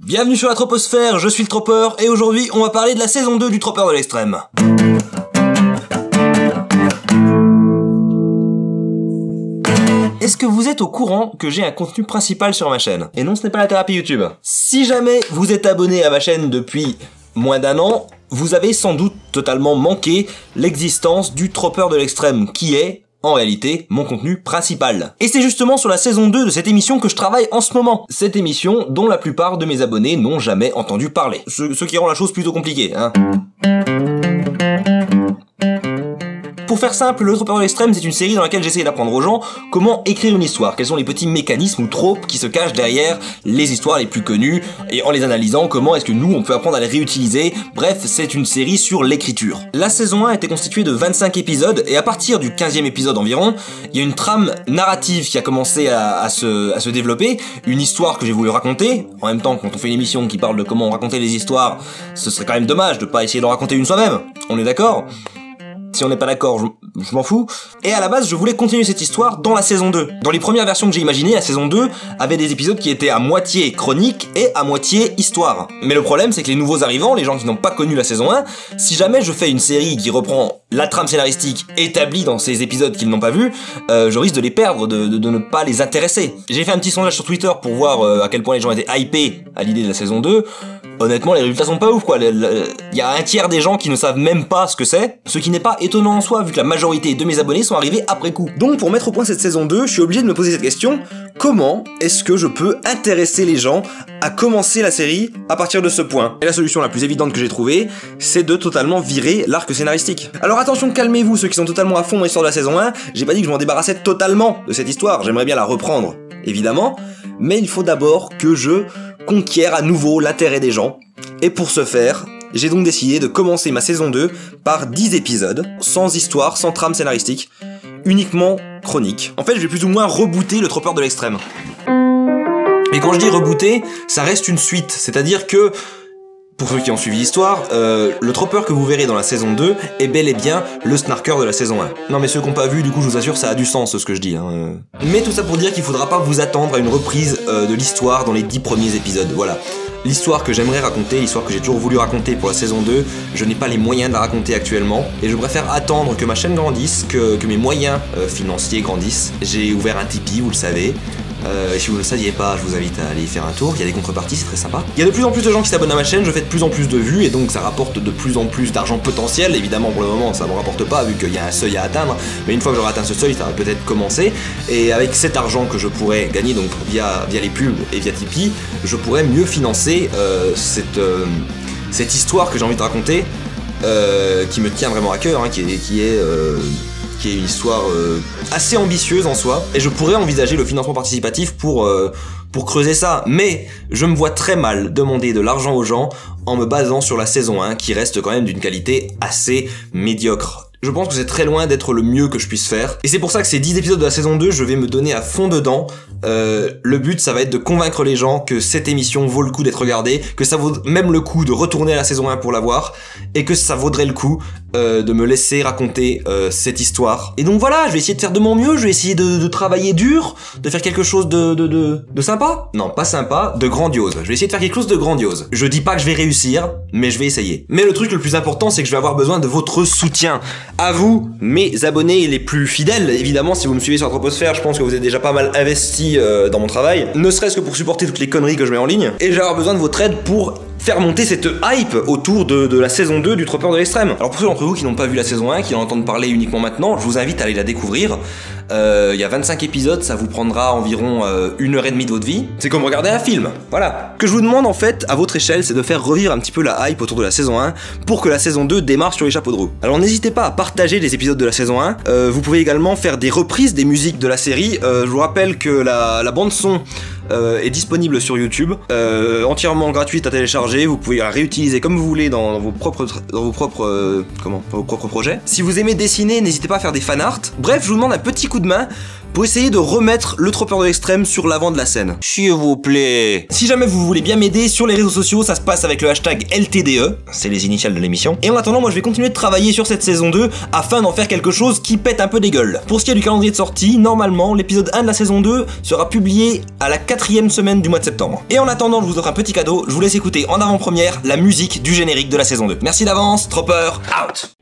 Bienvenue sur la troposphère, je suis le Tropper, et aujourd'hui on va parler de la saison 2 du Tropper de l'extrême. Est-ce que vous êtes au courant que j'ai un contenu principal sur ma chaîne? Et non, ce n'est pas la thérapie YouTube. Si jamais vous êtes abonné à ma chaîne depuis moins d'un an, vous avez sans doute totalement manqué l'existence du Tropper de l'extrême, qui est, en réalité, mon contenu principal. Et c'est justement sur la saison 2 de cette émission que je travaille en ce moment. Cette émission dont la plupart de mes abonnés n'ont jamais entendu parler. Ce qui rend la chose plutôt compliquée, hein. Pour faire simple, le Tropper de l'extrême, c'est une série dans laquelle j'essaie d'apprendre aux gens comment écrire une histoire, quels sont les petits mécanismes ou tropes qui se cachent derrière les histoires les plus connues, et en les analysant, comment est-ce que nous, on peut apprendre à les réutiliser. Bref, c'est une série sur l'écriture. La saison 1 était constituée de 25 épisodes, et à partir du 15e épisode environ, il y a une trame narrative qui a commencé à se développer, une histoire que j'ai voulu raconter. En même temps, quand on fait une émission qui parle de comment raconter les histoires, ce serait quand même dommage de pas essayer d'en raconter une soi-même. On est d'accord ? Si on n'est pas d'accord, je m'en fous. Et à la base, je voulais continuer cette histoire dans la saison 2. Dans les premières versions que j'ai imaginées, la saison 2 avait des épisodes qui étaient à moitié chronique et à moitié histoire. Mais le problème, c'est que les nouveaux arrivants, les gens qui n'ont pas connu la saison 1, si jamais je fais une série qui reprend la trame scénaristique établie dans ces épisodes qu'ils n'ont pas vus, je risque de les perdre, de ne pas les intéresser. J'ai fait un petit sondage sur Twitter pour voir à quel point les gens étaient hypés à l'idée de la saison 2. Honnêtement, les résultats sont pas ouf, quoi. Il y a un tiers des gens qui ne savent même pas ce que c'est, ce qui n'est pas étonnant en soi, vu que la majorité de mes abonnés sont arrivés après coup. Donc, pour mettre au point cette saison 2, je suis obligé de me poser cette question: comment est-ce que je peux intéresser les gens à commencer la série à partir de ce point? Et la solution la plus évidente que j'ai trouvée, c'est de totalement virer l'arc scénaristique. Alors attention, calmez-vous, ceux qui sont totalement à fond dans l'histoire de la saison 1, j'ai pas dit que je m'en débarrassais totalement de cette histoire, j'aimerais bien la reprendre, évidemment, mais il faut d'abord que je conquiert à nouveau l'intérêt des gens. Et pour ce faire, j'ai donc décidé de commencer ma saison 2 par 10 épisodes, sans histoire, sans trame scénaristique, uniquement chronique. En fait, je vais plus ou moins rebooter le Tropper de l'extrême. Et quand je dis rebooter, ça reste une suite, c'est-à-dire que, pour ceux qui ont suivi l'histoire, le Tropper que vous verrez dans la saison 2 est bel et bien le Snarker de la saison 1. Non mais ceux qui n'ont pas vu, du coup je vous assure, ça a du sens ce que je dis. Hein. Mais tout ça pour dire qu'il faudra pas vous attendre à une reprise de l'histoire dans les 10 premiers épisodes, voilà. L'histoire que j'aimerais raconter, l'histoire que j'ai toujours voulu raconter pour la saison 2, je n'ai pas les moyens de la raconter actuellement, et je préfère attendre que ma chaîne grandisse, que mes moyens financiers grandissent. J'ai ouvert un Tipeee, vous le savez. Et si vous ne le saviez pas, je vous invite à aller y faire un tour, il y a des contreparties, c'est très sympa. Il y a de plus en plus de gens qui s'abonnent à ma chaîne, je fais de plus en plus de vues, et donc ça rapporte de plus en plus d'argent potentiel. Évidemment pour le moment ça ne me rapporte pas vu qu'il y a un seuil à atteindre, mais une fois que j'aurai atteint ce seuil, ça va peut-être commencer. Et avec cet argent que je pourrais gagner, donc via les pubs et via Tipeee, je pourrais mieux financer cette histoire que j'ai envie de raconter, qui me tient vraiment à cœur, hein, qui est une histoire assez ambitieuse en soi, et je pourrais envisager le financement participatif pour creuser ça, mais je me vois très mal demander de l'argent aux gens en me basant sur la saison 1 qui reste quand même d'une qualité assez médiocre. Je pense que c'est très loin d'être le mieux que je puisse faire, et c'est pour ça que ces 10 épisodes de la saison 2, je vais me donner à fond dedans. Le but, ça va être de convaincre les gens que cette émission vaut le coup d'être regardée, que ça vaut même le coup de retourner à la saison 1 pour la voir, et que ça vaudrait le coup de me laisser raconter cette histoire. Et donc voilà, je vais essayer de faire de mon mieux, je vais essayer de travailler dur, de faire quelque chose de sympa. Non, pas sympa, de grandiose. Je vais essayer de faire quelque chose de grandiose. Je dis pas que je vais réussir, mais je vais essayer. Mais le truc le plus important, c'est que je vais avoir besoin de votre soutien. À vous, mes abonnés les plus fidèles, évidemment, si vous me suivez sur la troposphère, je pense que vous êtes déjà pas mal investis dans mon travail, ne serait-ce que pour supporter toutes les conneries que je mets en ligne, et je vais avoir besoin de votre aide pour faire monter cette hype autour de la saison 2 du Tropper de l'extrême. Alors pour ceux d'entre vous qui n'ont pas vu la saison 1, qui en entendent parler uniquement maintenant, je vous invite à aller la découvrir. Il y a 25 épisodes, ça vous prendra environ 1h30 de votre vie. C'est comme regarder un film, voilà. Ce que je vous demande en fait, à votre échelle, c'est de faire revivre un petit peu la hype autour de la saison 1 pour que la saison 2 démarre sur les chapeaux de roue. Alors n'hésitez pas à partager les épisodes de la saison 1, vous pouvez également faire des reprises des musiques de la série. Je vous rappelle que la bande son est disponible sur YouTube, entièrement gratuite à télécharger, vous pouvez la réutiliser comme vous voulez dans vos propres projets. Si vous aimez dessiner, n'hésitez pas à faire des fanarts. Bref, je vous demande un petit coup de main pour essayer de remettre le Trooper de l'extrême sur l'avant de la scène. S'il vous plaît. Si jamais vous voulez bien m'aider sur les réseaux sociaux, ça se passe avec le hashtag LTDE, c'est les initiales de l'émission. Et en attendant, moi je vais continuer de travailler sur cette saison 2 afin d'en faire quelque chose qui pète un peu des gueules. Pour ce qui est du calendrier de sortie, normalement, l'épisode 1 de la saison 2 sera publié à la 4e semaine du mois de septembre. Et en attendant, je vous offre un petit cadeau, je vous laisse écouter en avant-première la musique du générique de la saison 2. Merci d'avance, Trooper, out!